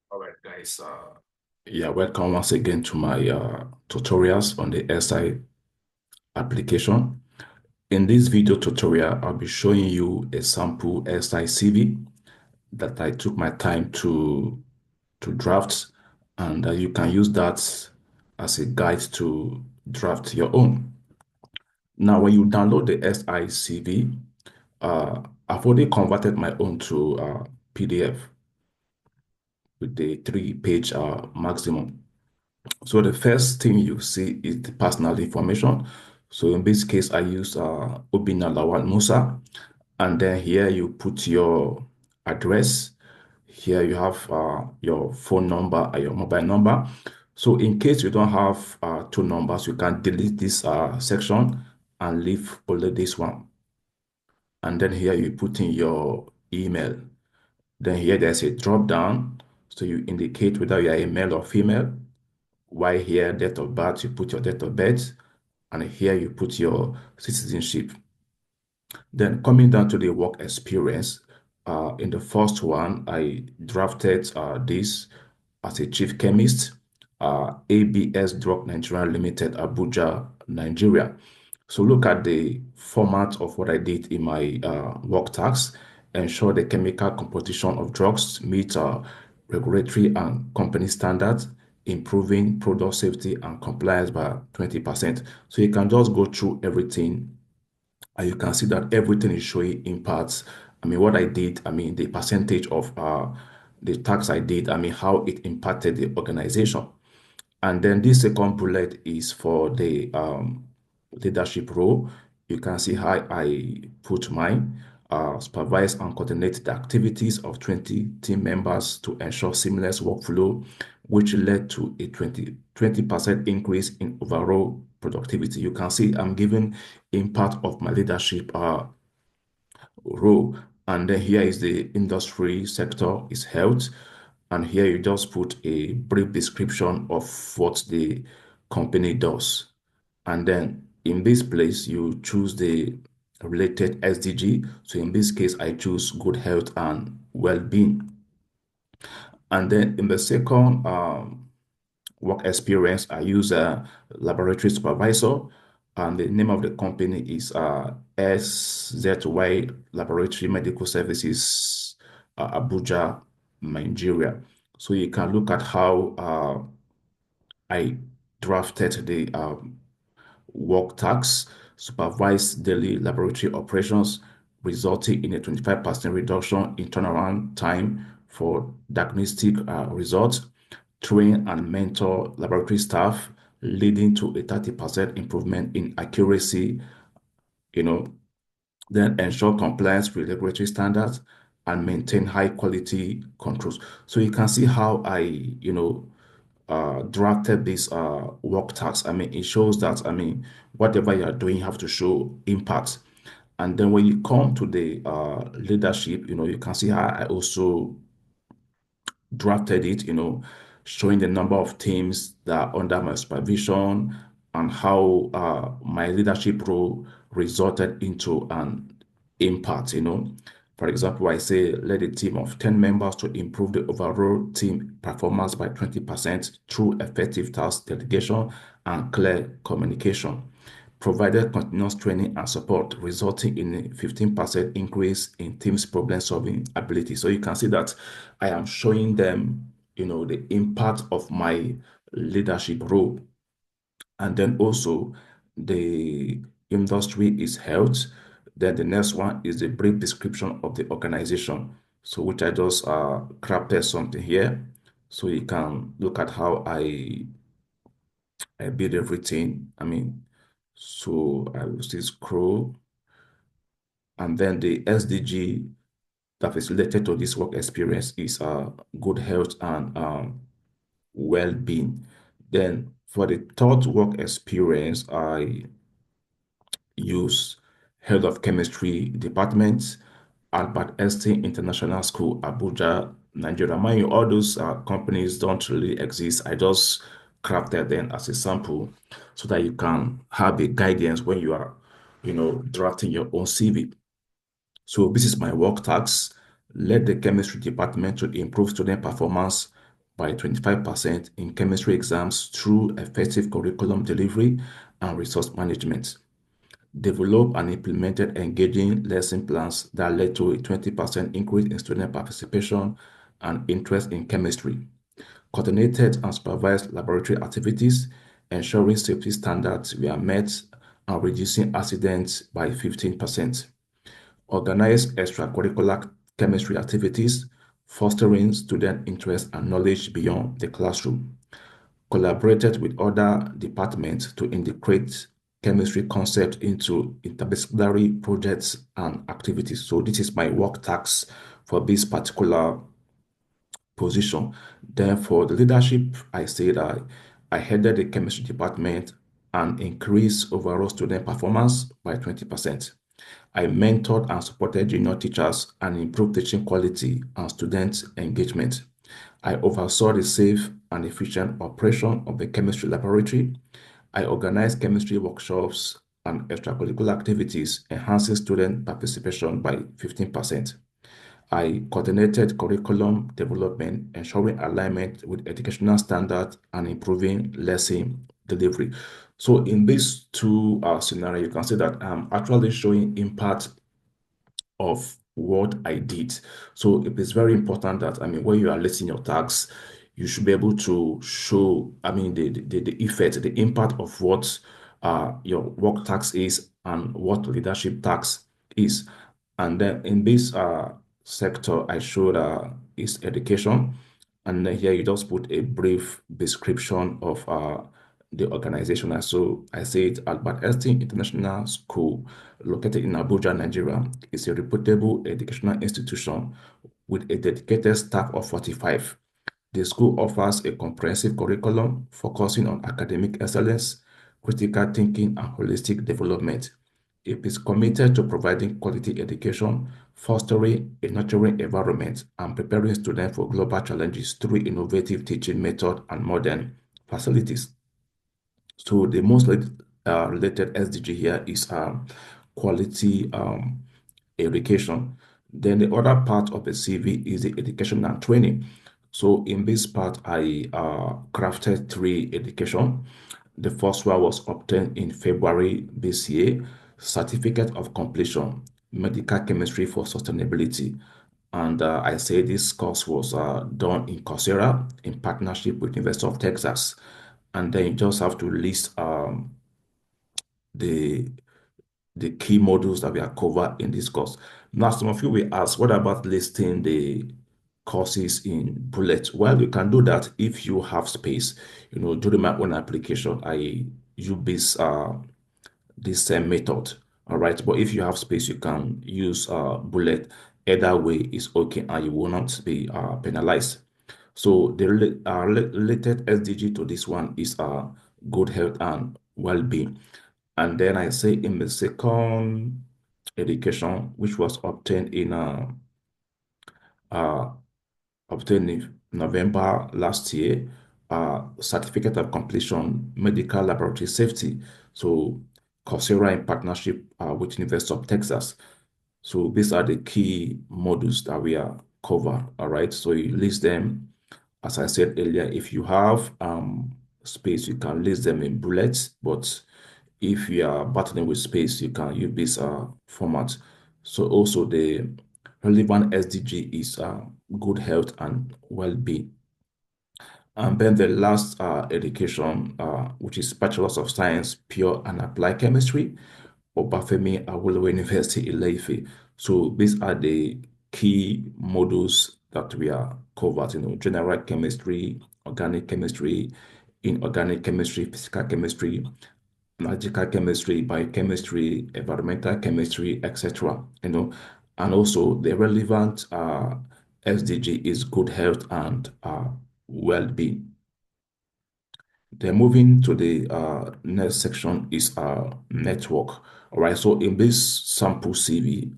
All right, guys. Yeah, welcome once again to my tutorials on the SI application. In this video tutorial, I'll be showing you a sample SI CV that I took my time to draft, and you can use that as a guide to draft your own. Now, when you download the SI CV, I've already converted my own to PDF with the 3-page maximum. So the first thing you see is the personal information. So in this case, I use Obina Lawal Musa. And then here you put your address. Here you have your phone number and your mobile number. So in case you don't have two numbers, you can delete this section and leave only this one. And then here you put in your email. Then here there's a drop down. So you indicate whether you are a male or female. While here, date of birth, you put your date of birth, and here you put your citizenship. Then coming down to the work experience, in the first one, I drafted this as a chief chemist, ABS Drug Nigeria Limited, Abuja, Nigeria. So look at the format of what I did in my work tasks. Ensure the chemical composition of drugs meet regulatory and company standards, improving product safety and compliance by 20%. So you can just go through everything and you can see that everything is showing impacts. I mean, what I did, I mean, the percentage of the tax I did, I mean, how it impacted the organization. And then this second bullet is for the leadership role. You can see how I put mine, supervise and coordinate the activities of 20 team members to ensure seamless workflow, which led to a 20% increase in overall productivity. You can see I'm giving impact of my leadership role. And then here is the industry sector is health. And here you just put a brief description of what the company does. And then in this place, you choose the related SDG. So in this case, I choose good health and well-being. And then in the second work experience, I use a laboratory supervisor, and the name of the company is SZY Laboratory Medical Services, Abuja, Nigeria. So you can look at how I drafted the work tasks, supervised daily laboratory operations, resulting in a 25% reduction in turnaround time for diagnostic results, train and mentor laboratory staff, leading to a 30% improvement in accuracy, you know, then ensure compliance with regulatory standards and maintain high quality controls. So you can see how I drafted this work task. I mean, it shows that, I mean, whatever you are doing, you have to show impact. And then when you come to the leadership, you can see how I also drafted it, showing the number of teams that are under my supervision and how my leadership role resulted into an impact. For example, I say led a team of 10 members to improve the overall team performance by 20% through effective task delegation and clear communication. Provided continuous training and support, resulting in a 15% increase in team's problem-solving ability. So you can see that I am showing them, the impact of my leadership role. And then also the industry is health. Then the next one is a brief description of the organization. So which I just crafted something here. So you can look at how I build everything. I mean, so I will still scroll. And then the SDG that is related to this work experience is good health and well-being. Then for the third work experience, I use Head of Chemistry Department, Albert Einstein International School, Abuja, Nigeria. Mind you, all those companies don't really exist. I just crafted them as a sample so that you can have a guidance when you are, drafting your own CV. So this is my work task. Led the chemistry department to improve student performance by 25% in chemistry exams through effective curriculum delivery and resource management. Developed and implemented engaging lesson plans that led to a 20% increase in student participation and interest in chemistry. Coordinated and supervised laboratory activities, ensuring safety standards were met and reducing accidents by 15%. Organized extracurricular chemistry activities, fostering student interest and knowledge beyond the classroom. Collaborated with other departments to integrate chemistry concept into interdisciplinary projects and activities. So this is my work task for this particular position. Then for the leadership, I said I headed the chemistry department and increased overall student performance by 20%. I mentored and supported junior teachers and improved teaching quality and student engagement. I oversaw the safe and efficient operation of the chemistry laboratory. I organized chemistry workshops and extracurricular activities, enhancing student participation by 15%. I coordinated curriculum development, ensuring alignment with educational standards and improving lesson delivery. So in these two scenarios, you can see that I'm actually showing impact of what I did. So it is very important that, when you are listing your tasks, you should be able to show, the effect, the impact of what your work task is and what leadership task is. And then in this sector, I showed is education. And then here you just put a brief description of the organization. And so I said Albert Einstein International School, located in Abuja, Nigeria, is a reputable educational institution with a dedicated staff of 45. The school offers a comprehensive curriculum focusing on academic excellence, critical thinking, and holistic development. It is committed to providing quality education, fostering a nurturing environment, and preparing students for global challenges through innovative teaching methods and modern facilities. So the most related SDG here is quality education. Then the other part of the CV is the education and training. So in this part, I crafted three education. The first one was obtained in February this year, Certificate of Completion, Medical Chemistry for Sustainability. And I say this course was done in Coursera in partnership with University of Texas. And then you just have to list the the key modules that we are covered in this course. Now, some of you will ask, what about listing the courses in bullet? Well, you can do that if you have space. During my own application, I use this same method. All right, but if you have space, you can use bullet. Either way is okay, and you will not be penalized. So the related SDG to this one is good health and well-being. And then I say in the second education, which was uh, obtained in November last year, certificate of completion, medical laboratory safety. So Coursera in partnership with University of Texas. So these are the key modules that we are cover. All right. So you list them. As I said earlier, if you have space, you can list them in bullets, but if you are battling with space, you can use this format. So also the relevant SDG is good health and well-being. And then the last education, which is Bachelor's of Science, Pure and Applied Chemistry, Obafemi Awolowo University, Ile-Ife. So these are the key modules that we are covered, general chemistry, organic chemistry, inorganic chemistry, physical chemistry, magical chemistry, biochemistry, environmental chemistry, etc. And also the relevant SDG is good health and well-being. Then moving to the next section is network. All right, so in this sample CV,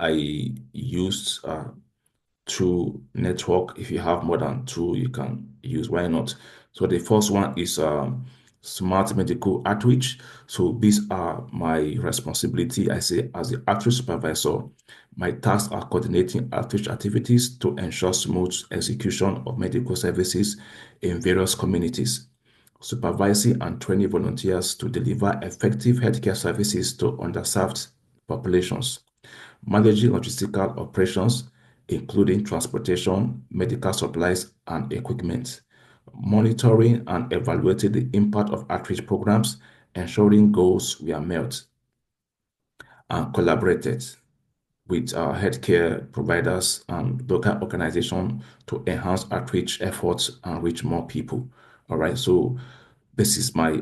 I used two network. If you have more than two, you can use. Why not? So the first one is smart medical outreach. So these are my responsibility. I say as the outreach supervisor, my tasks are coordinating outreach activities to ensure smooth execution of medical services in various communities, supervising and training volunteers to deliver effective healthcare services to underserved populations, managing logistical operations, including transportation, medical supplies, and equipment, monitoring and evaluating the impact of outreach programs, ensuring goals were met, and collaborated with our healthcare providers and local organizations to enhance outreach efforts and reach more people. All right, so this is my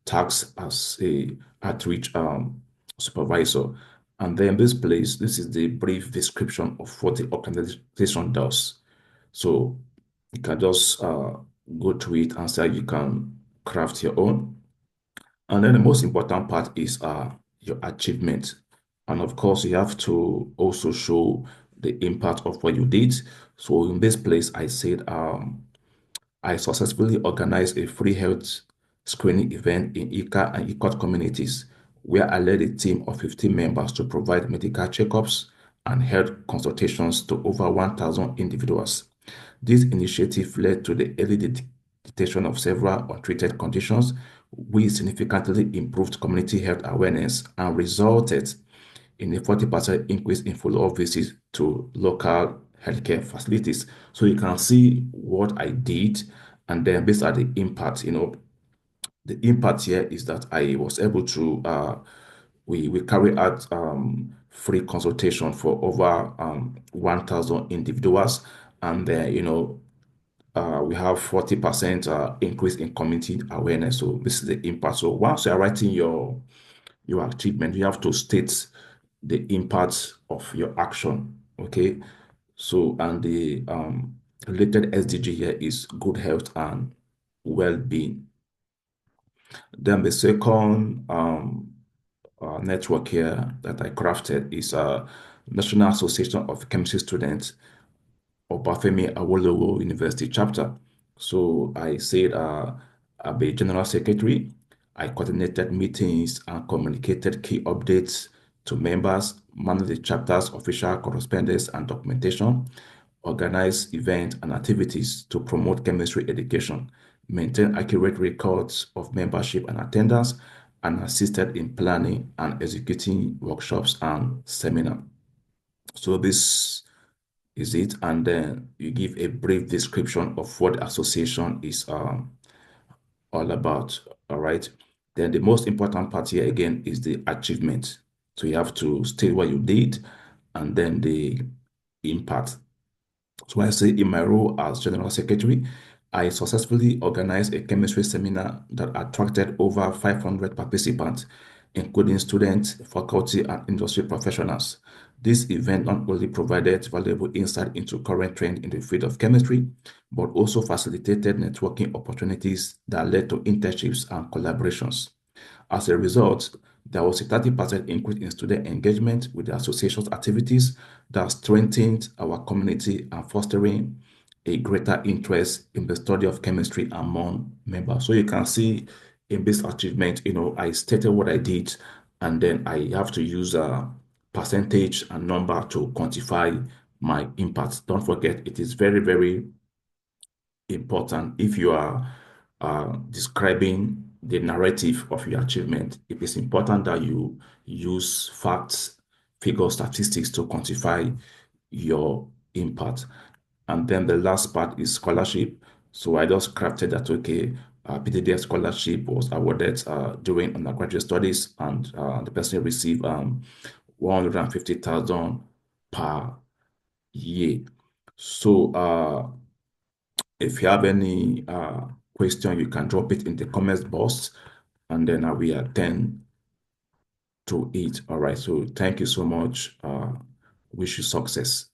task as a outreach supervisor. And then this place, this is the brief description of what the organization does. So you can just go to it and say you can craft your own. And then the most important part is your achievement. And of course, you have to also show the impact of what you did. So in this place, I said I successfully organized a free health screening event in Ika and Ikot communities, where I led a team of 15 members to provide medical checkups and health consultations to over 1,000 individuals. This initiative led to the early detection of several untreated conditions, which significantly improved community health awareness and resulted in a 40% increase in follow-up visits to local healthcare facilities. So you can see what I did, and then based on the impact, the impact here is that I was able to, we carry out free consultation for over 1,000 individuals, and then, we have 40% increase in community awareness. So this is the impact. So once you're writing your achievement, you have to state the impact of your action. Okay. So, and the related SDG here is good health and well-being. Then the second network here that I crafted is a National Association of Chemistry Students Obafemi Awolowo University chapter. So I said I'll be general secretary. I coordinated meetings and communicated key updates to members, managed the chapter's official correspondence and documentation, organized events and activities to promote chemistry education, maintain accurate records of membership and attendance, and assisted in planning and executing workshops and seminars. So this is it, and then you give a brief description of what the association is all about. All right. Then the most important part here again is the achievement. So you have to state what you did and then the impact. So I say in my role as General Secretary, I successfully organized a chemistry seminar that attracted over 500 participants, including students, faculty, and industry professionals. This event not only provided valuable insight into current trends in the field of chemistry, but also facilitated networking opportunities that led to internships and collaborations. As a result, there was a 30% increase in student engagement with the association's activities that strengthened our community and fostering a greater interest in the study of chemistry among members. So you can see in this achievement, I stated what I did, and then I have to use a percentage and number to quantify my impact. Don't forget, it is very, very important if you are describing the narrative of your achievement. It is important that you use facts, figures, statistics to quantify your impact. And then the last part is scholarship. So I just crafted that, okay, PTDF scholarship was awarded during undergraduate studies, and the person received 150,000 per year. So if you have any question, you can drop it in the comments box, and then I will attend to it. All right. So thank you so much. Wish you success.